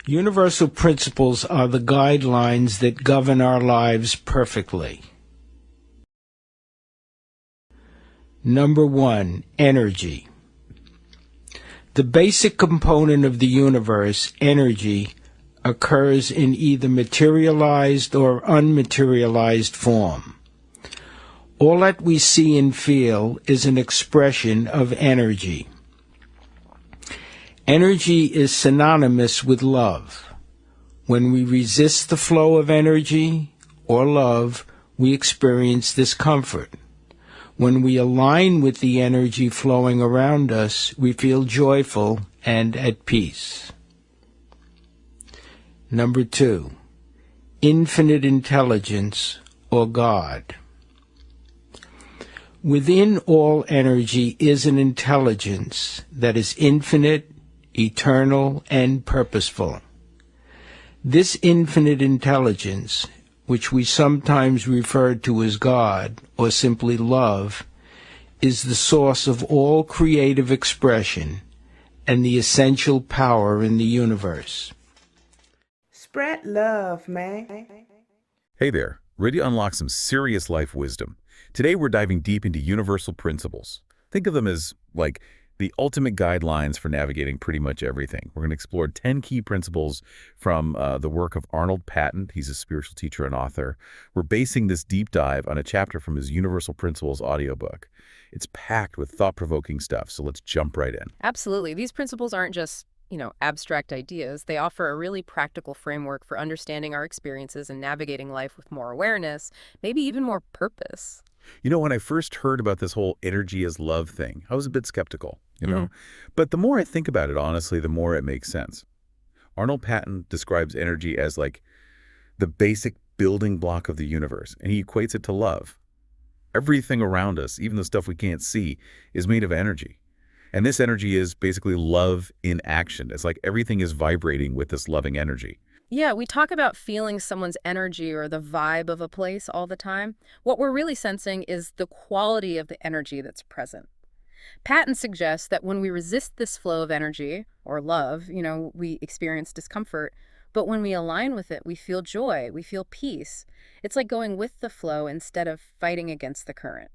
Universal principles are the guidelines that govern our lives perfectly. Number 1, energy. The basic component of the universe, energy, occurs in either materialized or unmaterialized form. All that we see and feel is an expression of energy. Energy is synonymous with love. When we resist the flow of energy or love, we experience discomfort. When we align with the energy flowing around us, we feel joyful and at peace. Number 2, infinite intelligence or God. Within all energy is an intelligence that is infinite, eternal, and purposeful. This infinite intelligence, which we sometimes refer to as God or simply love, is the source of all creative expression and the essential power in the universe. Spread love, man. Hey there, ready to unlock some serious life wisdom. Today we're diving deep into universal principles. Think of them as, like, the ultimate guidelines for navigating pretty much everything. We're going to explore 10 key principles from the work of Arnold Patent. He's a spiritual teacher and author. We're basing this deep dive on a chapter from his Universal Principles audiobook. It's packed with thought-provoking stuff, so let's jump right in. Absolutely. These principles aren't just, abstract ideas. They offer a really practical framework for understanding our experiences and navigating life with more awareness, maybe even more purpose. When I first heard about this whole energy as love thing, I was a bit skeptical, But the more I think about it, honestly, the more it makes sense. Arnold Patent describes energy as like the basic building block of the universe, and he equates it to love. Everything around us, even the stuff we can't see, is made of energy. And this energy is basically love in action. It's like everything is vibrating with this loving energy. Yeah, we talk about feeling someone's energy or the vibe of a place all the time. What we're really sensing is the quality of the energy that's present. Patent suggests that when we resist this flow of energy, or love, we experience discomfort. But when we align with it, we feel joy, we feel peace. It's like going with the flow instead of fighting against the current.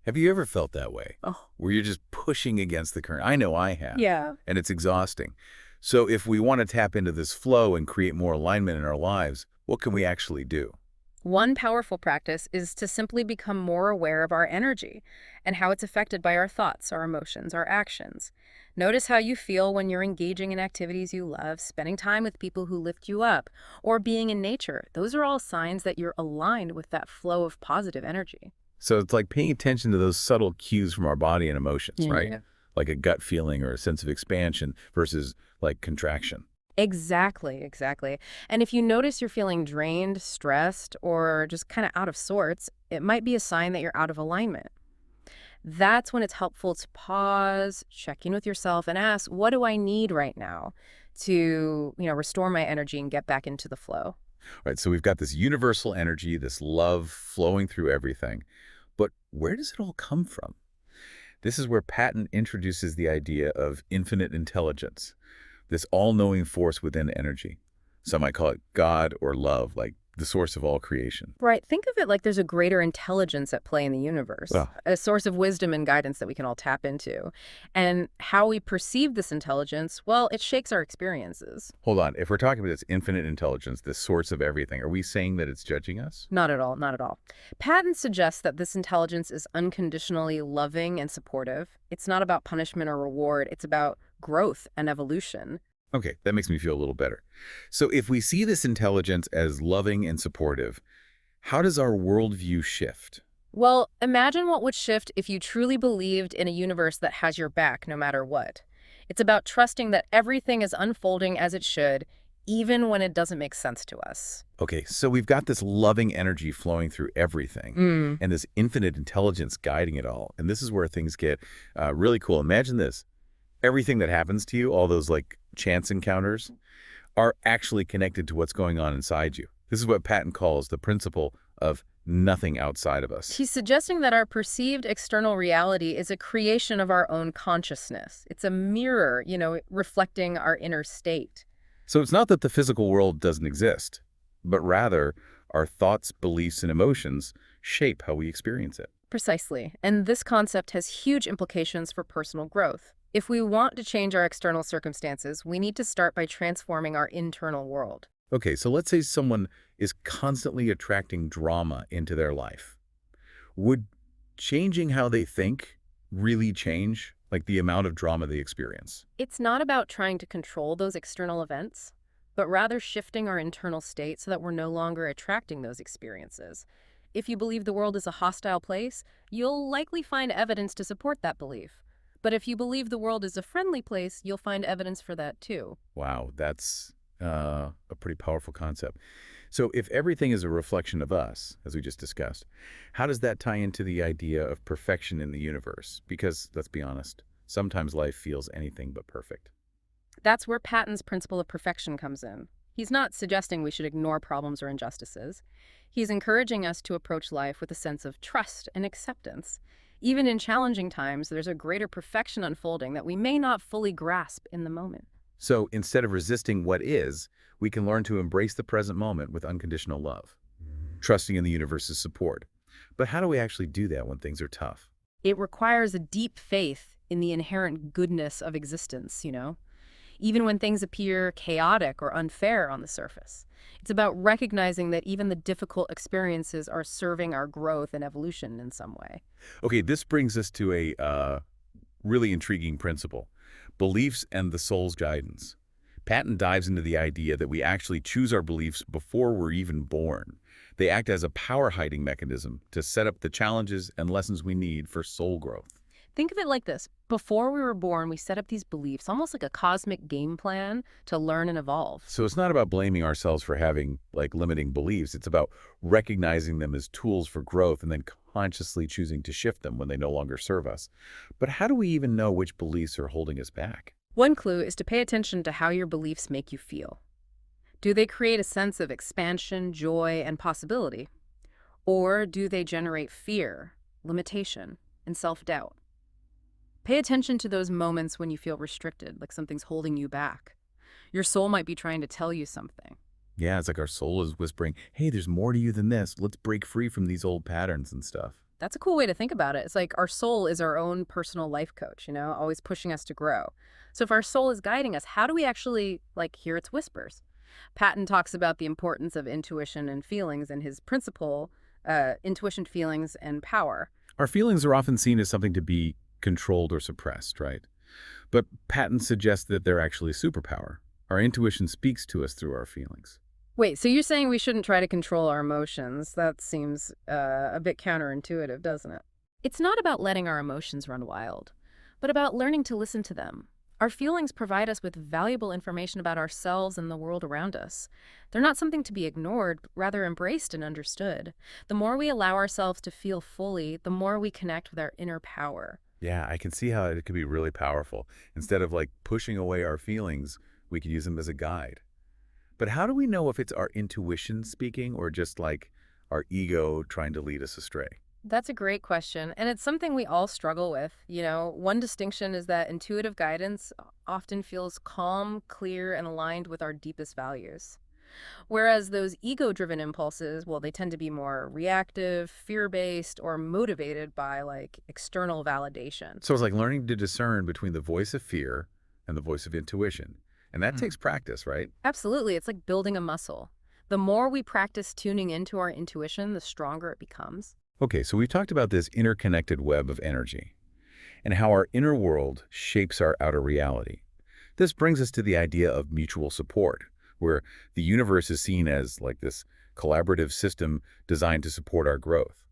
Have you ever felt that way? Oh, Where you're just pushing against the current? I know I have. yeah. And it's exhausting. So if we want to tap into this flow and create more alignment in our lives, what can we actually do? One powerful practice is to simply become more aware of our energy and how it's affected by our thoughts, our emotions, our actions. Notice how you feel when you're engaging in activities you love, spending time with people who lift you up, or being in nature. Those are all signs that you're aligned with that flow of positive energy. So it's like paying attention to those subtle cues from our body and emotions, right? Yeah. Like a gut feeling or a sense of expansion versus like contraction. Exactly. And if you notice you're feeling drained, stressed, or just kind of out of sorts, it might be a sign that you're out of alignment. That's when it's helpful to pause, check in with yourself, and ask, what do I need right now to, restore my energy and get back into the flow? All right, so we've got this universal energy, this love flowing through everything. But where does it all come from? This is where Patent introduces the idea of infinite intelligence, this all-knowing force within energy. Some might call it God or love, like the source of all creation. Right. Think of it like there's a greater intelligence at play in the universe, Well, a source of wisdom and guidance that we can all tap into. And how we perceive this intelligence, well, it shapes our experiences. hold on. If we're talking about this infinite intelligence, this source of everything, are we saying that it's judging us? Not at all, not at all. Patent suggests that this intelligence is unconditionally loving and supportive. It's not about punishment or reward. It's about growth and evolution. Okay, that makes me feel a little better. So if we see this intelligence as loving and supportive, how does our worldview shift? Well, imagine what would shift if you truly believed in a universe that has your back no matter what. It's about trusting that everything is unfolding as it should, even when it doesn't make sense to us. Okay, so we've got this loving energy flowing through everything and this infinite intelligence guiding it all. And this is where things get really cool. Imagine this. Everything that happens to you, all those like chance encounters, are actually connected to what's going on inside you. This is what Patent calls the principle of nothing outside of us. He's suggesting that our perceived external reality is a creation of our own consciousness. It's a mirror, reflecting our inner state. So it's not that the physical world doesn't exist, but rather our thoughts, beliefs, and emotions shape how we experience it. Precisely. And this concept has huge implications for personal growth. If we want to change our external circumstances, we need to start by transforming our internal world. Okay, so let's say someone is constantly attracting drama into their life. Would changing how they think really change, like the amount of drama they experience? It's not about trying to control those external events, but rather shifting our internal state so that we're no longer attracting those experiences. If you believe the world is a hostile place, you'll likely find evidence to support that belief. But if you believe the world is a friendly place, you'll find evidence for that too. Wow, that's a pretty powerful concept. So if everything is a reflection of us, as we just discussed, how does that tie into the idea of perfection in the universe? Because, let's be honest, sometimes life feels anything but perfect. That's where Patton's principle of perfection comes in. He's not suggesting we should ignore problems or injustices. He's encouraging us to approach life with a sense of trust and acceptance. Even in challenging times, there's a greater perfection unfolding that we may not fully grasp in the moment. So instead of resisting what is, we can learn to embrace the present moment with unconditional love, trusting in the universe's support. But how do we actually do that when things are tough? It requires a deep faith in the inherent goodness of existence, even when things appear chaotic or unfair on the surface. It's about recognizing that even the difficult experiences are serving our growth and evolution in some way. Okay, this brings us to a really intriguing principle: beliefs and the soul's guidance. Patent dives into the idea that we actually choose our beliefs before we're even born. They act as a power-hiding mechanism to set up the challenges and lessons we need for soul growth. Think of it like this. Before we were born, we set up these beliefs, almost like a cosmic game plan to learn and evolve. So it's not about blaming ourselves for having, limiting beliefs. It's about recognizing them as tools for growth and then consciously choosing to shift them when they no longer serve us. But how do we even know which beliefs are holding us back? One clue is to pay attention to how your beliefs make you feel. Do they create a sense of expansion, joy, and possibility? Or do they generate fear, limitation, and self-doubt? Pay attention to those moments when you feel restricted, like something's holding you back. Your soul might be trying to tell you something. Yeah, it's like our soul is whispering, hey, there's more to you than this. Let's break free from these old patterns and stuff. That's a cool way to think about it. It's like our soul is our own personal life coach, always pushing us to grow. So if our soul is guiding us, how do we actually, hear its whispers? Patent talks about the importance of intuition and feelings in his principle, intuition, feelings, and power. Our feelings are often seen as something to be controlled or suppressed, right? But Patent suggests that they're actually a superpower. Our intuition speaks to us through our feelings. Wait, so you're saying we shouldn't try to control our emotions? That seems a bit counterintuitive, doesn't it? It's not about letting our emotions run wild, but about learning to listen to them. Our feelings provide us with valuable information about ourselves and the world around us. They're not something to be ignored, but rather embraced and understood. The more we allow ourselves to feel fully, the more we connect with our inner power. Yeah, I can see how it could be really powerful. Instead of pushing away our feelings, we could use them as a guide. But how do we know if it's our intuition speaking or just our ego trying to lead us astray? That's a great question, and it's something we all struggle with. One distinction is that intuitive guidance often feels calm, clear, and aligned with our deepest values. Whereas those ego-driven impulses, well, they tend to be more reactive, fear-based, or motivated by external validation. So it's like learning to discern between the voice of fear and the voice of intuition. And that takes practice, right? Absolutely. It's like building a muscle. The more we practice tuning into our intuition, the stronger it becomes. Okay, so we've talked about this interconnected web of energy and how our inner world shapes our outer reality. This brings us to the idea of mutual support, where the universe is seen as this collaborative system designed to support our growth.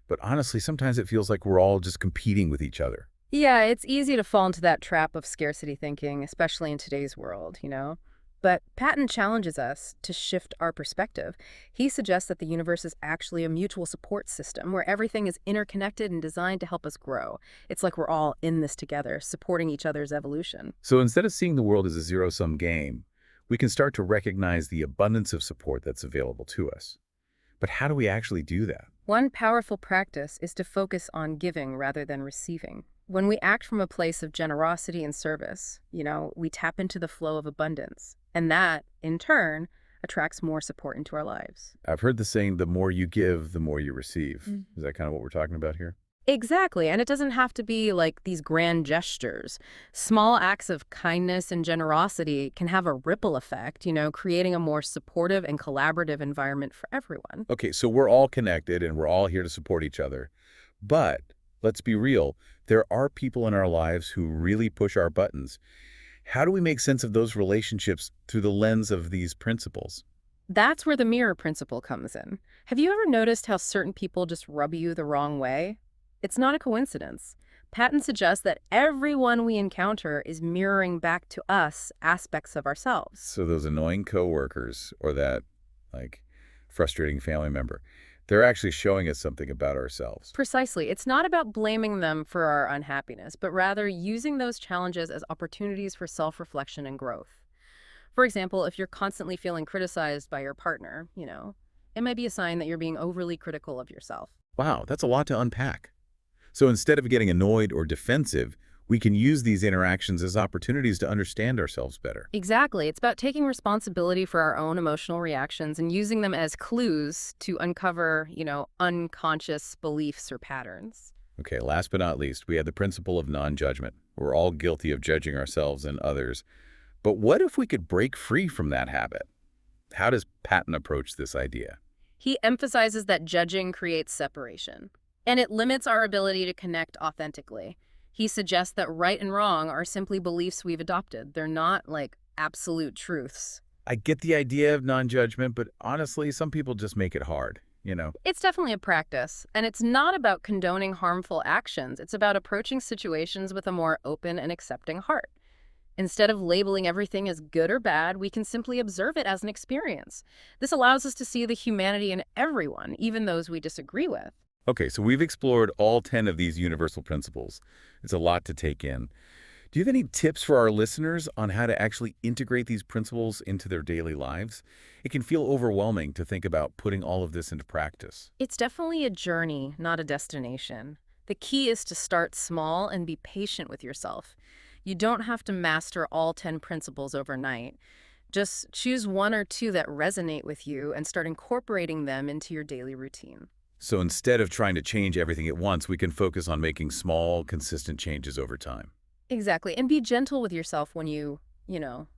But honestly, sometimes it feels like we're all just competing with each other. Yeah, it's easy to fall into that trap of scarcity thinking, especially in today's world, But Patent challenges us to shift our perspective. He suggests that the universe is actually a mutual support system where everything is interconnected and designed to help us grow. It's like we're all in this together, supporting each other's evolution. So instead of seeing the world as a zero-sum game, we can start to recognize the abundance of support that's available to us. But how do we actually do that? One powerful practice is to focus on giving rather than receiving. When we act from a place of generosity and service, we tap into the flow of abundance. And that, in turn, attracts more support into our lives. I've heard the saying, the more you give, the more you receive. Is that kind of what we're talking about here? Exactly, and it doesn't have to be like these grand gestures. Small acts of kindness and generosity can have a ripple effect, creating a more supportive and collaborative environment for everyone. Okay, so we're all connected and we're all here to support each other. But let's be real, there are people in our lives who really push our buttons. How do we make sense of those relationships through the lens of these principles? That's where the mirror principle comes in. Have you ever noticed how certain people just rub you the wrong way? It's not a coincidence. Patent suggests that everyone we encounter is mirroring back to us aspects of ourselves. So those annoying coworkers or that, like, frustrating family member, they're actually showing us something about ourselves. Precisely. It's not about blaming them for our unhappiness, but rather using those challenges as opportunities for self-reflection and growth. For example, if you're constantly feeling criticized by your partner, it might be a sign that you're being overly critical of yourself. Wow, that's a lot to unpack. So instead of getting annoyed or defensive, we can use these interactions as opportunities to understand ourselves better. Exactly. It's about taking responsibility for our own emotional reactions and using them as clues to uncover, unconscious beliefs or patterns. Okay, last but not least, we have the principle of non-judgment. We're all guilty of judging ourselves and others. But what if we could break free from that habit? How does Patent approach this idea? He emphasizes that judging creates separation, and it limits our ability to connect authentically. He suggests that right and wrong are simply beliefs we've adopted. They're not, like, absolute truths. I get the idea of non-judgment, but honestly, some people just make it hard, It's definitely a practice, and it's not about condoning harmful actions. It's about approaching situations with a more open and accepting heart. Instead of labeling everything as good or bad, we can simply observe it as an experience. This allows us to see the humanity in everyone, even those we disagree with. Okay, so we've explored all 10 of these universal principles. It's a lot to take in. Do you have any tips for our listeners on how to actually integrate these principles into their daily lives? It can feel overwhelming to think about putting all of this into practice. It's definitely a journey, not a destination. The key is to start small and be patient with yourself. You don't have to master all 10 principles overnight. Just choose one or two that resonate with you and start incorporating them into your daily routine. So instead of trying to change everything at once, we can focus on making small, consistent changes over time. Exactly. And be gentle with yourself when you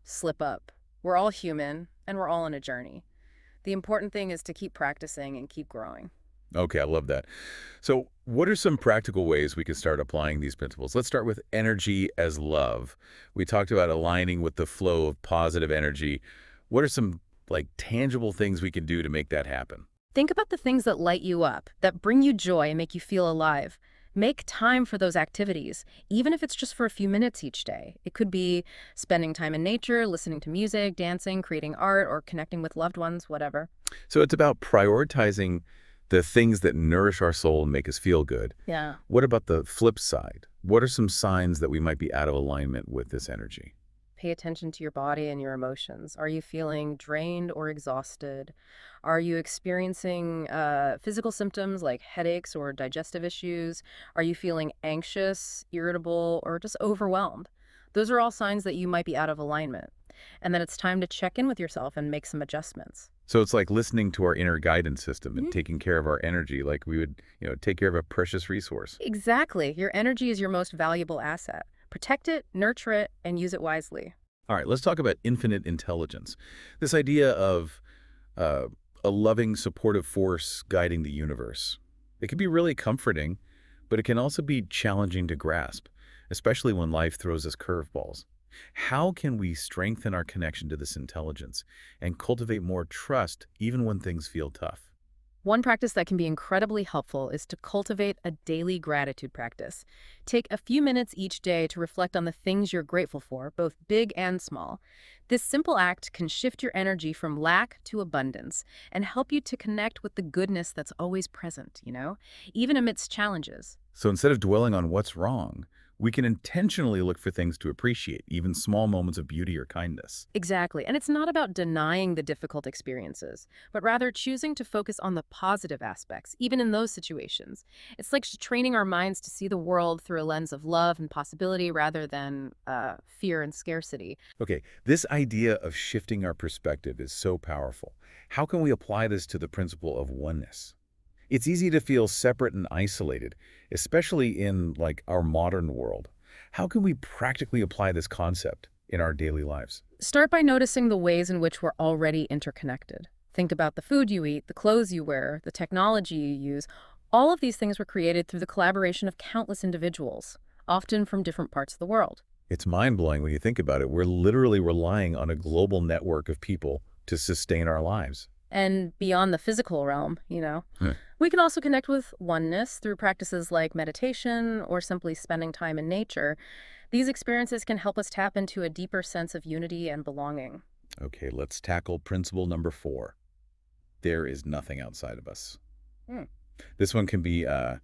slip up. We're all human and we're all on a journey. The important thing is to keep practicing and keep growing. Okay, I love that. So what are some practical ways we can start applying these principles? Let's start with energy as love. We talked about aligning with the flow of positive energy. What are some, tangible things we can do to make that happen? Think about the things that light you up, that bring you joy and make you feel alive. Make time for those activities, even if it's just for a few minutes each day. It could be spending time in nature, listening to music, dancing, creating art, or connecting with loved ones, whatever. So it's about prioritizing the things that nourish our soul and make us feel good. Yeah. What about the flip side? What are some signs that we might be out of alignment with this energy? Pay attention to your body and your emotions. Are you feeling drained or exhausted? Are you experiencing physical symptoms like headaches or digestive issues? Are you feeling anxious, irritable, or just overwhelmed? Those are all signs that you might be out of alignment. And then it's time to check in with yourself and make some adjustments. So it's like listening to our inner guidance system and taking care of our energy like we would, take care of a precious resource. Exactly. Your energy is your most valuable asset. Protect it, nurture it, and use it wisely. All right, let's talk about infinite intelligence. This idea of a loving, supportive force guiding the universe. It can be really comforting, but it can also be challenging to grasp, especially when life throws us curveballs. How can we strengthen our connection to this intelligence and cultivate more trust even when things feel tough? One practice that can be incredibly helpful is to cultivate a daily gratitude practice. Take a few minutes each day to reflect on the things you're grateful for, both big and small. This simple act can shift your energy from lack to abundance and help you to connect with the goodness that's always present, even amidst challenges. So instead of dwelling on what's wrong, We can intentionally look for things to appreciate, even small moments of beauty or kindness. Exactly. And it's not about denying the difficult experiences, but rather choosing to focus on the positive aspects, even in those situations. It's like training our minds to see the world through a lens of love and possibility rather than fear and scarcity. Okay, this idea of shifting our perspective is so powerful. How can we apply this to the principle of oneness? It's easy to feel separate and isolated, especially in our modern world. How can we practically apply this concept in our daily lives? Start by noticing the ways in which we're already interconnected. Think about the food you eat, the clothes you wear, the technology you use. All of these things were created through the collaboration of countless individuals, often from different parts of the world. It's mind-blowing when you think about it. We're literally relying on a global network of people to sustain our lives. And beyond the physical realm, Hmm. we can also connect with oneness through practices like meditation or simply spending time in nature. These experiences can help us tap into a deeper sense of unity and belonging. Okay, let's tackle principle number 4. There is nothing outside of us. Hmm. This one can be a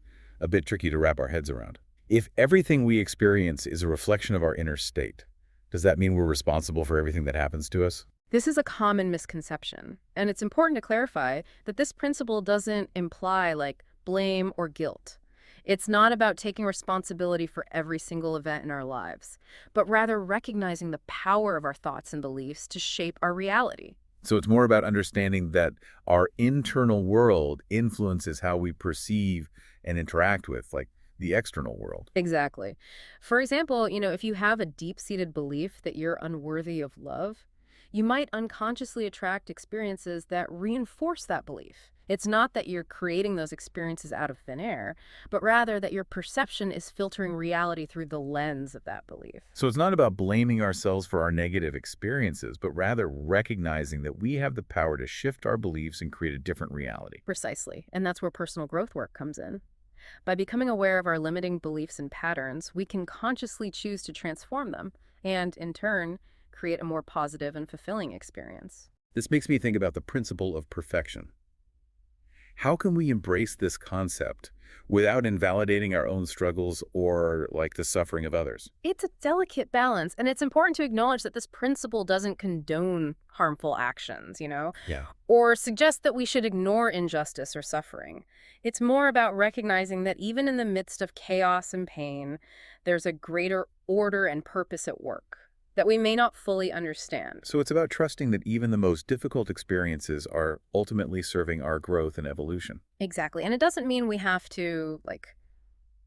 bit tricky to wrap our heads around. If everything we experience is a reflection of our inner state, does that mean we're responsible for everything that happens to us? This is a common misconception, and it's important to clarify that this principle doesn't imply blame or guilt. It's not about taking responsibility for every single event in our lives, but rather recognizing the power of our thoughts and beliefs to shape our reality. So it's more about understanding that our internal world influences how we perceive and interact with, the external world. Exactly. For example, if you have a deep-seated belief that you're unworthy of love, you might unconsciously attract experiences that reinforce that belief. It's not that you're creating those experiences out of thin air, but rather that your perception is filtering reality through the lens of that belief. So it's not about blaming ourselves for our negative experiences, but rather recognizing that we have the power to shift our beliefs and create a different reality. Precisely. And that's where personal growth work comes in. By becoming aware of our limiting beliefs and patterns, we can consciously choose to transform them and, in turn, create a more positive and fulfilling experience. This makes me think about the principle of perfection. How can we embrace this concept without invalidating our own struggles or the suffering of others? It's a delicate balance, and it's important to acknowledge that this principle doesn't condone harmful actions, Yeah. or suggest that we should ignore injustice or suffering. It's more about recognizing that even in the midst of chaos and pain, there's a greater order and purpose at work that we may not fully understand. So it's about trusting that even the most difficult experiences are ultimately serving our growth and evolution. Exactly. And it doesn't mean we have to,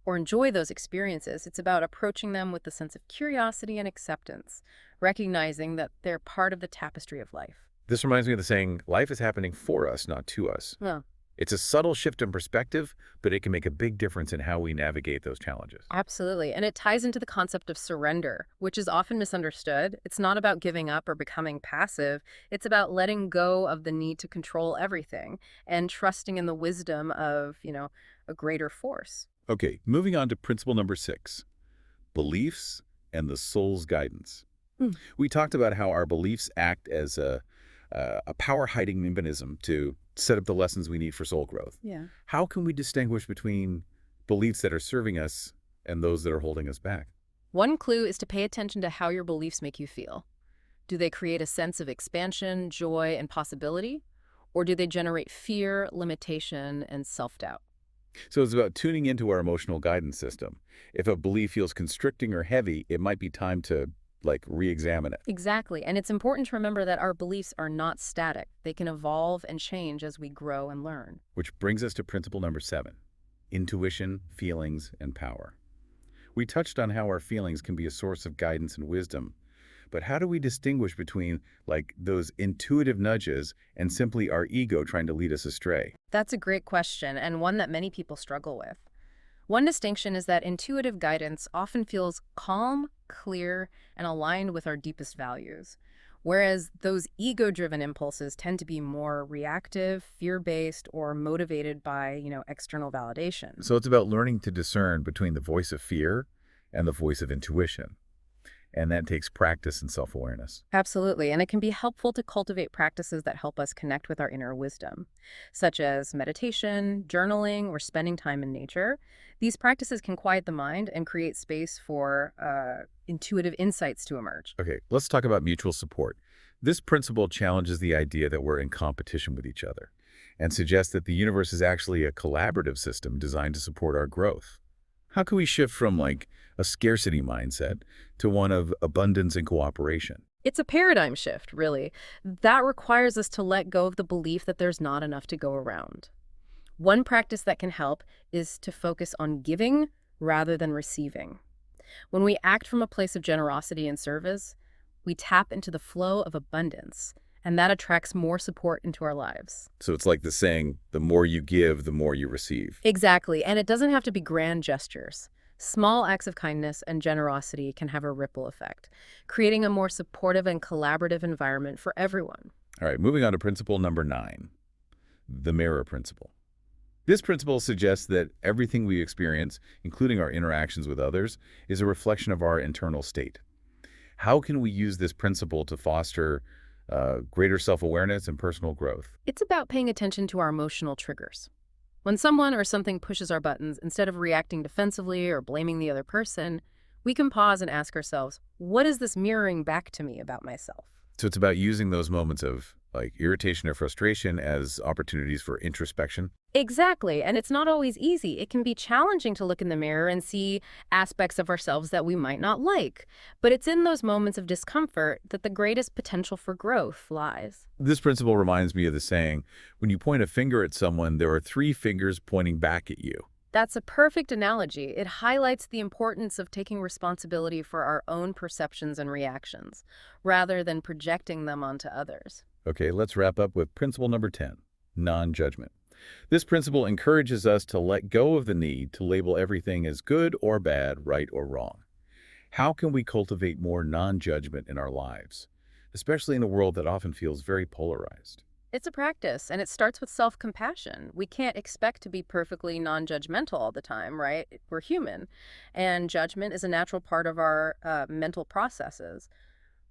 or enjoy those experiences. It's about approaching them with a sense of curiosity and acceptance, recognizing that they're part of the tapestry of life. This reminds me of the saying, life is happening for us, not to us. Well, It's a subtle shift in perspective, but it can make a big difference in how we navigate those challenges. absolutely. And it ties into the concept of surrender, which is often misunderstood. It's not about giving up or becoming passive. It's about letting go of the need to control everything and trusting in the wisdom of, a greater force. Okay, moving on to principle number 6, beliefs and the soul's guidance. Hmm. We talked about how our beliefs act as a power-hiding mechanism to set up the lessons we need for soul growth. Yeah. How can we distinguish between beliefs that are serving us and those that are holding us back? One clue is to pay attention to how your beliefs make you feel. Do they create a sense of expansion, joy, and possibility? Or do they generate fear, limitation, and self-doubt? So it's about tuning into our emotional guidance system. If a belief feels constricting or heavy, it might be time to, re-examine it. Exactly. And it's important to remember that our beliefs are not static. They can evolve and change as we grow and learn. Which brings us to principle number 7, intuition, feelings, and power. We touched on how our feelings can be a source of guidance and wisdom, but how do we distinguish between, those intuitive nudges and simply our ego trying to lead us astray? That's a great question, and one that many people struggle with. One distinction is that intuitive guidance often feels calm, clear, and aligned with our deepest values, whereas those ego-driven impulses tend to be more reactive, fear-based, or motivated by, external validation. So it's about learning to discern between the voice of fear and the voice of intuition. And that takes practice and self-awareness. Absolutely, and it can be helpful to cultivate practices that help us connect with our inner wisdom, such as meditation, journaling, or spending time in nature. These practices can quiet the mind and create space for intuitive insights to emerge. Okay, let's talk about mutual support. This principle challenges the idea that we're in competition with each other and suggests that the universe is actually a collaborative system designed to support our growth. How can we shift from like a scarcity mindset to one of abundance and cooperation? It's a paradigm shift, really. That requires us to let go of the belief that there's not enough to go around. One practice that can help is to focus on giving rather than receiving. When we act from a place of generosity and service, we tap into the flow of abundance, and that attracts more support into our lives. So it's like the saying, the more you give, the more you receive. Exactly, and it doesn't have to be grand gestures. Small acts of kindness and generosity can have a ripple effect, creating a more supportive and collaborative environment for everyone. All right, moving on to principle number 9, the mirror principle. This principle suggests that everything we experience, including our interactions with others, is a reflection of our internal state. How can we use this principle to foster greater self-awareness and personal growth? It's about paying attention to our emotional triggers. When someone or something pushes our buttons, instead of reacting defensively or blaming the other person, we can pause and ask ourselves, what is this mirroring back to me about myself? So it's about using those moments of like irritation or frustration as opportunities for introspection. Exactly, and it's not always easy. It can be challenging to look in the mirror and see aspects of ourselves that we might not like. But it's in those moments of discomfort that the greatest potential for growth lies. This principle reminds me of the saying, when you point a finger at someone, there are 3 fingers pointing back at you. That's a perfect analogy. It highlights the importance of taking responsibility for our own perceptions and reactions, rather than projecting them onto others. Okay, let's wrap up with principle number 10, non-judgment. This principle encourages us to let go of the need to label everything as good or bad, right or wrong. How can we cultivate more non-judgment in our lives, especially in a world that often feels very polarized? It's a practice, and it starts with self-compassion. We can't expect to be perfectly non-judgmental all the time, right? We're human, and judgment is a natural part of our mental processes.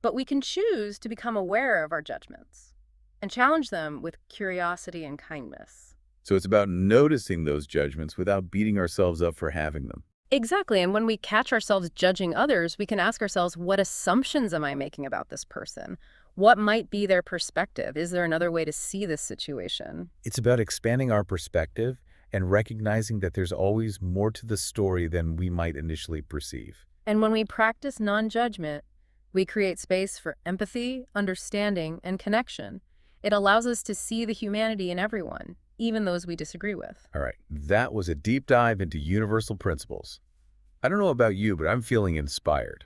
But we can choose to become aware of our judgments and challenge them with curiosity and kindness. So it's about noticing those judgments without beating ourselves up for having them. Exactly, and when we catch ourselves judging others, we can ask ourselves, what assumptions am I making about this person? What might be their perspective? Is there another way to see this situation? It's about expanding our perspective and recognizing that there's always more to the story than we might initially perceive. And when we practice non-judgment, we create space for empathy, understanding, and connection. It allows us to see the humanity in everyone, even those we disagree with. All right, that was a deep dive into universal principles. I don't know about you, but I'm feeling inspired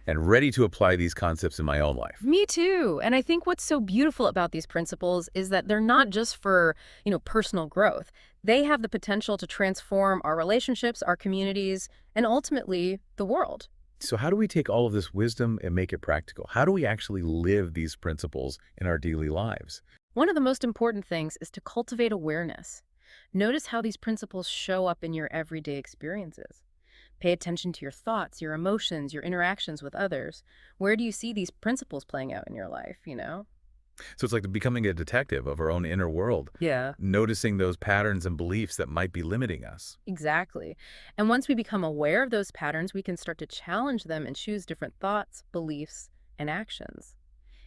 and ready to apply these concepts in my own life. Me too. And I think what's so beautiful about these principles is that they're not just for, personal growth. They have the potential to transform our relationships, our communities, and ultimately the world. So how do we take all of this wisdom and make it practical? How do we actually live these principles in our daily lives? One of the most important things is to cultivate awareness. Notice how these principles show up in your everyday experiences. Pay attention to your thoughts, your emotions, your interactions with others. Where do you see these principles playing out in your life, So it's like becoming a detective of our own inner world, Yeah. noticing those patterns and beliefs that might be limiting us. Exactly. And once we become aware of those patterns, we can start to challenge them and choose different thoughts, beliefs, and actions.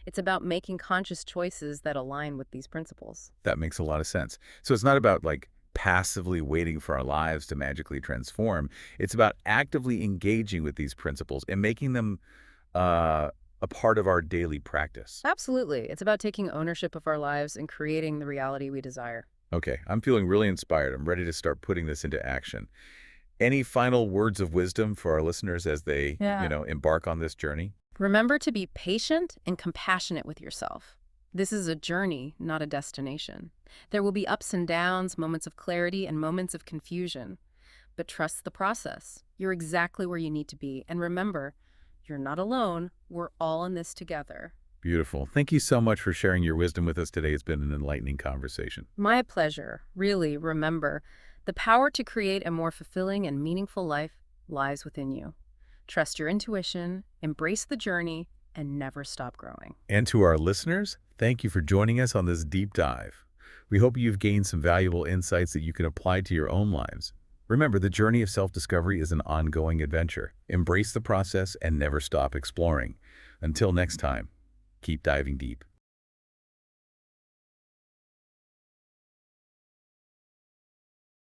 It's about making conscious choices that align with these principles. That makes a lot of sense. So it's not about like passively waiting for our lives to magically transform. It's about actively engaging with these principles and making them a part of our daily practice. Absolutely. It's about taking ownership of our lives and creating the reality we desire. Okay, I'm feeling really inspired. I'm ready to start putting this into action. Any final words of wisdom for our listeners as they, embark on this journey? Remember to be patient and compassionate with yourself. This is a journey, not a destination. There will be ups and downs, moments of clarity, and moments of confusion. But trust the process. You're exactly where you need to be. And remember, you're not alone. We're all in this together. Beautiful. Thank you so much for sharing your wisdom with us today. It's been an enlightening conversation. My pleasure. Really, remember, the power to create a more fulfilling and meaningful life lies within you. trust your intuition, embrace the journey, and never stop growing. And to our listeners, thank you for joining us on this deep dive. We hope you've gained some valuable insights that you can apply to your own lives. Remember, the journey of self-discovery is an ongoing adventure. Embrace the process and never stop exploring. Until next time, keep diving deep.